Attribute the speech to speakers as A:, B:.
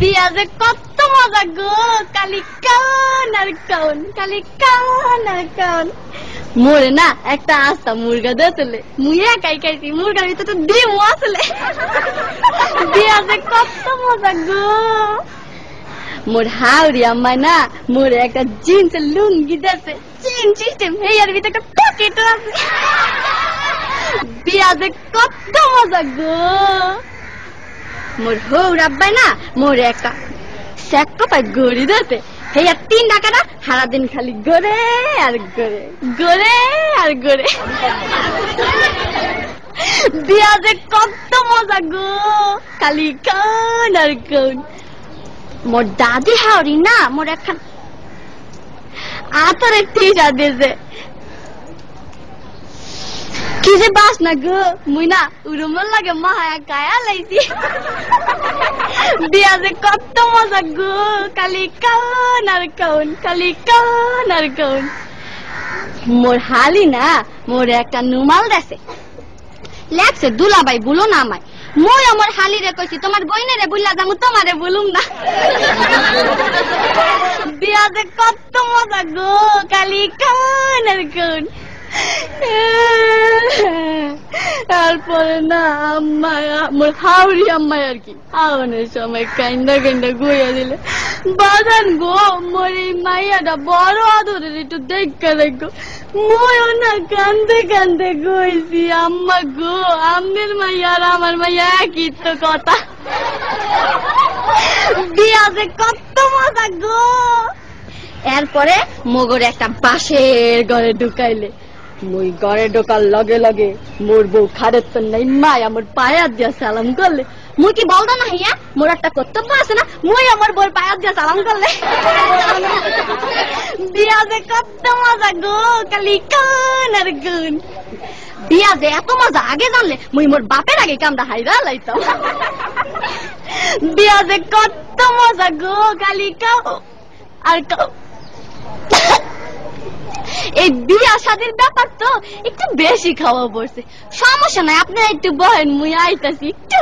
A: বিয়া যে কত মজা গো, কালি কান আর কান, কালি কান আর কান। মোরে না একটা আস্তা মুরগা দিয়েছিলে, মুই একাই খাইছি, মুরগার ভিতরে তো ডিমও আসলে। বিয়া যে কত মজা গো। মোর হাওড়ি আম্মায় না মোরে একটা জিন্সের লুঙ্গি দিয়েছে, চেন সিস্টেম, হেয়ার ভিতরে একটা পকেট আছে। বিয়া যে কত মজা গো। মোর হৌর আব্বাই না মোরে একটা স্যাক্রোপাই গড়ি দিয়েছে, হেয়া 3 টাকাটা সারাদিন খালি গড়ে আর গড়ে, গড়ে আর গড়ে। বিয়া যে কত মজা গো, খালি কান আর কান। মোর দাদি হাওড়ি না মোর একখান আতরের টিশা দিয়েছে, কি যে বাস না গো, মুই না উড়মল লাগে মায়া গায়া লাইছি। বিয়া যে কত মজা গো, খালি কান আর কান, খালি কান আর কান। মোর হালি না মোর একটা নুমাল দেছে, লেখছে দুলাবাই বলো না আমায়। মই আমার হালি রে কইছি তোমার বইনে রে বুঝলা যাবো, তোমারে বলুম না। বিয়া যে কত মজা গো, খালি কান আর কান। তারপরে না আম্মায় মোর হাওড়ি আম্মায় আর কি আওয়ানোর সময় কান্দা কান্দা গইয়া দিলে, বাজান গো মোর এই মাইয়াটা বড় আদরের, একটু দেখা দেখো। ময়ও না কান্দে কান্দে গইছি, আম্মা গো আমনের মাইয়া আর আমার মাইয়া একই তো কথা। বিয়া যে কত মজা গো। এরপরে মগর একটা বাঁশের ঘরে ঢুকাইলে, মই ঘরে ঢোকার লগে লগে মোর বউ খারের তো নাই মাই আমার পায়া দিয়া সালাম করলে। মুই কি বলতো না হিয়া মোর একটা কর্তব্য আছে না, মুই আমার বউর পায়া দিয়া সালাম করলে। বিয়া যে কত মজা গো, খালি কান আর কান। বিয়া যে এত মজা আগে জানলে মুই মোর বাপের আগে কামটা হাইরা লাইতাম। বিয়া যে কত মজা গো, খালি কাও আর কাও। এই বিয়া শাদীর ব্যাপার তো একটু বেশি খাওয়া পড়ছে, সমস্যা নাই, আপনারা একটু বহেন, মুই আইতাছি একটু।